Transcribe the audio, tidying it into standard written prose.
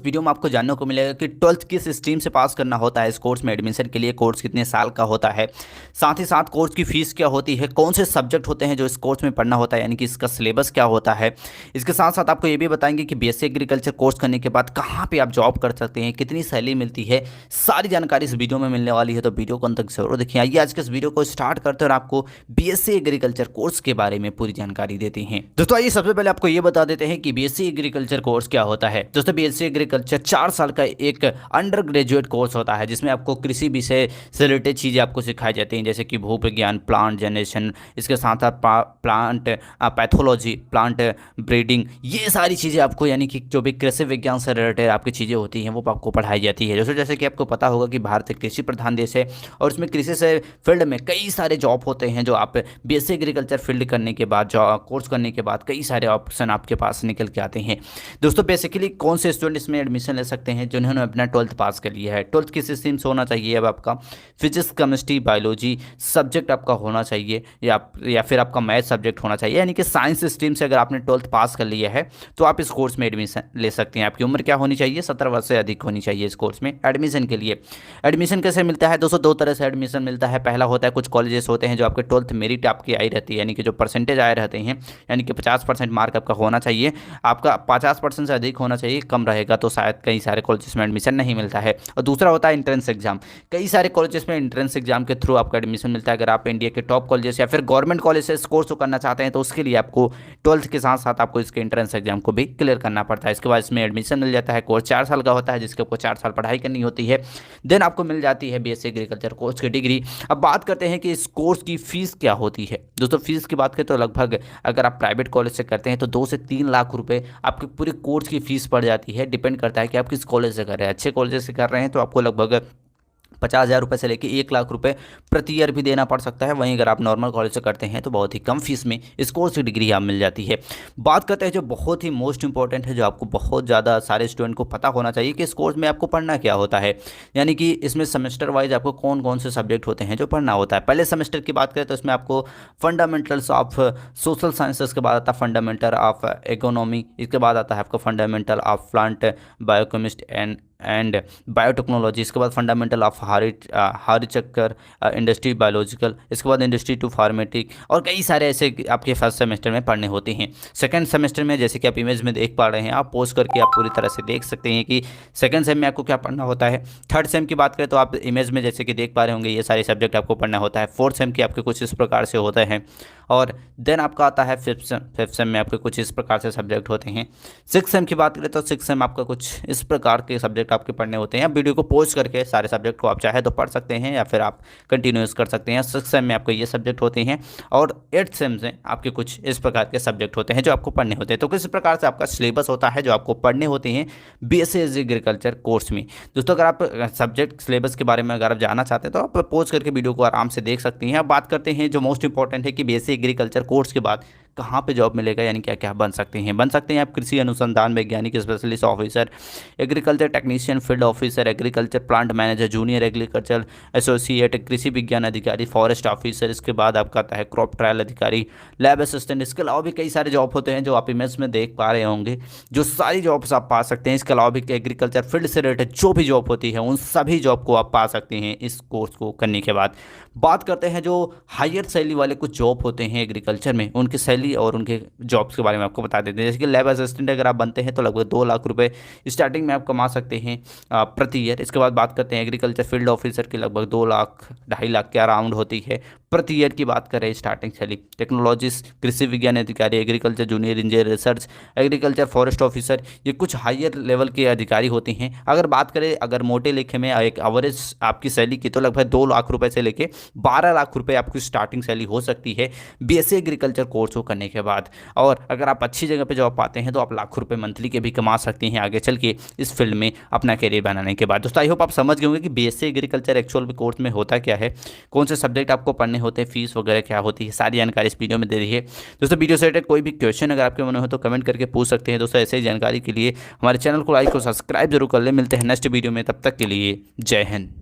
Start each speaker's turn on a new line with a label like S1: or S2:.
S1: Video में आपको जानने को मिलेगा कि 12th किस स्ट्रीम से पास करना होता है इस कोर्स में एडमिशन के लिए, कोर्स कितने साल का होता है, साथ ही साथ कोर्स की फीस क्या होती है, कौन से सब्जेक्ट होते हैं जो इस कोर्स में पढ़ना होता है, यानी कि इसका सिलेबस क्या होता है। इसके साथ साथ आपको ये भी बताएंगे कि बीएससी एग्रीकल्चर कोर्स करने के बाद कहाँ पे आप जॉब कर सकते हैं, कितनी सैलरी मिलती है, सारी जानकारी इस वीडियो में मिलने वाली है। तो वीडियो को अंत तक जरूर देखिए। आइए आज के इस वीडियो को स्टार्ट करते हैं और आपको बीएससी एग्रीकल्चर कोर्स के बारे में पूरी जानकारी देते हैं। दोस्तों आइए सबसे पहले आपको ये बता देते हैं कि बीएससी एग्रीकल्चर कोर्स क्या होता है। दोस्तों बीएससी एग्रीकल्चर 4 साल का एक अंडर ग्रेजुएट कोर्स होता है जिसमें आपको कृषि विषय से रिलेटेड चीज़ें आपको सिखाई जाती हैं, जैसे कि भू विज्ञान, प्लांट जनरेशन, इसके साथ साथ प्लांट पैथोलॉजी, प्लांट ब्रीडिंग, ये सारी चीज़ें आपको, यानी कि जो भी कृषि विज्ञान से रिलेटेड आपकी चीज़ें होती हैं वो आपको पढ़ाई जाती है। जैसे कि आपको पता होगा कि भारत एक कृषि प्रधान देश है और उसमें कृषि से फील्ड में कई सारे जॉब होते हैं जो आप बीएससी एग्रीकल्चर फील्ड करने के बाद, कोर्स करने के बाद कई सारे ऑप्शन आपके पास निकल के आते हैं। दोस्तों बेसिकली कौन से स्टूडेंट इसमें एडमिशन ले सकते हैं? जिन्होंने अपना 12th पास कर लिया है। 12th किस स्ट्रीम से होना चाहिए? अब आपका फिजिक्स, केमिस्ट्री, बायोलॉजी सब्जेक्ट आपका होना चाहिए या फिर आपका मैथ सब्जेक्ट होना चाहिए, यानी कि साइंस स्ट्रीम से अगर आपने 12th पास कर लिया है तो आप इस कोर्स में एडमिशन ले सकते हैं। आपकी उम्र क्या होनी चाहिए? 17 वर्ष से अधिक होनी चाहिए इस कोर्स में एडमिशन के लिए। एडमिशन कैसे मिलता है? दोस्तों 2 तरह से एडमिशन मिलता है। पहला होता है, कुछ कॉलेजेस होते हैं जो आपके 12th मेरिट आपकी आई रहती है, यानी कि जो परसेंटेज आए रहते हैं, यानी कि 50% मार्क आपका होना चाहिए। आपका 50% से अधिक होना चाहिए, कम रहेगा तो शायद कई सारे कॉलेजेस में एडमिशन नहीं मिलता है। और दूसरा होता है एंट्रेंस एग्जाम। कई सारे कॉलेजेस में एंट्रेंस एग्जाम के थ्रू आपका एडमिशन मिलता है। अगर आप इंडिया के टॉप कॉलेजेस या फिर गवर्नमेंट कॉलेज से इस कोर्स को करना चाहते हैं तो उसके लिए आपको 12th के साथ साथ आपको इसके एंट्रेंस एग्जाम को भी क्लियर करना पड़ता है। इसके बाद इसमें एडमिशन मिल जाता है। कोर्स 4 साल का होता है जिसके आपको 4 साल पढ़ाई करनी होती है। देन आपको मिल जाती है बीएससी एग्रीकल्चर कोर्स की डिग्री। अब बात करते हैं कि इस कोर्स की फीस क्या होती है। दोस्तों फीस की बात करें तो लगभग, अगर आप प्राइवेट कॉलेज से करते हैं तो 2 से 3 लाख रुपए आपके पूरे कोर्स की फीस पड़ जाती है। डिपेंड करता है कि आप किस कॉलेज से कर रहे हैं। अच्छे कॉलेज से कर रहे हैं तो आपको लगभग 50,000 रुपये से लेकर 1 लाख रुपए प्रति ईयर भी देना पड़ सकता है। वहीं अगर आप नॉर्मल कॉलेज से करते हैं तो बहुत ही कम फीस में इस कोर्स की डिग्री आप मिल जाती है। बात करते हैं जो बहुत ही मोस्ट इंपॉर्टेंट है, जो आपको बहुत ज़्यादा सारे स्टूडेंट को पता होना चाहिए कि इस कोर्स में आपको पढ़ना क्या होता है, यानी कि इसमें सेमेस्टर वाइज आपको कौन कौन से सब्जेक्ट होते हैं जो पढ़ना होता है। पहले सेमेस्टर की बात करें तो इसमें आपको फंडामेंटल्स ऑफ सोशल साइंसेस के बाद आता है फंडामेंटल ऑफ इकोनॉमी, इसके बाद आता है आपका fundamental of plant biochemist and biotechnology, इसके बाद fundamental of horticulture, industry biological, इसके बाद इंडस्ट्री टू फार्मेटिक, और कई सारे ऐसे आपके फर्स्ट सेमेस्टर में पढ़ने होते हैं। सेकंड सेमेस्टर में जैसे कि आप इमेज में देख पा रहे हैं, आप पॉज करके आप पूरी तरह से देख सकते हैं कि सेकंड सेम में आपको क्या पढ़ना होता है। थर्ड सेम की बात करें तो आप इमेज में जैसे कि देख पा रहे होंगे ये सारे सब्जेक्ट आपको पढ़ना होता है। फोर्थ सेम की आपके कुछ इस प्रकार से होते हैं और देन आपका आता है फिफ्थ सेम में आपके कुछ इस प्रकार से सब्जेक्ट होते हैं। सिक्स सेम की बात करें तो सिक्स सेम आपका कुछ इस प्रकार के सब्जेक्ट आपके पढ़ने होते हैं। आप वीडियो को पॉज करके सारे सब्जेक्ट को आप चाहे तो पढ़ सकते हैं या फिर आप कंटिन्यूस कर सकते हैं। सिक्स सेम में आपको ये सब्जेक्ट होते हैं और एट्थ सेम से आपके कुछ इस प्रकार के सब्जेक्ट होते हैं जो आपको पढ़ने होते हैं। तो किस प्रकार से आपका सिलेबस होता है जो आपको पढ़ने होते हैं बीएससी एग्रीकल्चर कोर्स में। दोस्तों अगर आप सब्जेक्ट सिलेबस के बारे में अगर आप जानना चाहते हैं तो आप पॉज करके वीडियो को आराम से देख सकते हैं। अब बात करते हैं जो मोस्ट इंपॉर्टेंट है कि बीएससी एग्रीकल्चर कोर्स के बाद कहाँ पे जॉब मिलेगा, यानी क्या क्या बन सकते हैं। बन सकते हैं आप कृषि अनुसंधान वैज्ञानिक, specialist officer, agriculture technician, field officer, agriculture plant manager, junior agriculture associate, कृषि विज्ञान अधिकारी, फॉरेस्ट ऑफिसर, इसके बाद आपका आता है क्रॉप ट्रायल अधिकारी, लैब असिस्टेंट। इसके अलावा भी कई सारे जॉब होते हैं जो आप इमेज में देख पा रहे होंगे, जो सारी जॉब्स आप पा सकते हैं। इसके अलावा भी एग्रीकल्चर फील्ड से रिलेटेड जो भी जॉब होती है उन सभी जॉब को आप पा सकते हैं इस कोर्स को करने के बाद। बात करते हैं जो हायर सैलरी वाले कुछ जॉब होते हैं एग्रीकल्चर में, उनकी सैलरी और उनके जॉब्स के बारे में आपको बता देते हैं। जैसे कि लैब असिस्टेंट अगर आप बनते हैं तो लगभग 2 लाख रुपए स्टार्टिंग में आप कमा सकते हैं प्रति ईयर। इसके बाद बात करते हैं एग्रीकल्चर फील्ड ऑफिसर की लगभग 2 लाख 2.5 लाख के अराउंड होती है प्रति ईयर की बात करें स्टार्टिंग सैलरी। टेक्नोलॉजिस्ट, कृषि विज्ञान अधिकारी, agriculture junior engineer research, agriculture forest officer, ये कुछ हायर लेवल के अधिकारी होते हैं। अगर बात करें अगर मोटे लेखे में एक एवरेज आपकी सैलरी की तो लगभग 2 लाख रुपए से लेके 12 लाख रुपए आपकी स्टार्टिंग सैलरी हो सकती है बीएससी एग्रीकल्चर कोर्स को करने के बाद। और अगर आप अच्छी जगह पे जॉब पाते हैं तो आप लाखों रुपए मंथली के भी कमा सकते हैं आगे चल के इस फील्ड में अपना करियर बनाने के बाद। दोस्तों आई होप आप समझ गए होंगे कि बीएससी एग्रीकल्चर एक्चुअल में कोर्स में होता क्या है, कौन से सब्जेक्ट आपको पढ़ने होते हैं, फीस वगैरह क्या होती है, सारी जानकारी इस वीडियो में दे दी है। दोस्तों वीडियो से रिलेटेड कोई भी क्वेश्चन अगर आपके मन में हो तो कमेंट करके पूछ सकते हैं। दोस्तों ऐसे ही जानकारी के लिए हमारे चैनल को लाइक और सब्सक्राइब जरूर कर ले। मिलते हैं नेक्स्ट वीडियो में, तब तक के लिए जय हिंद।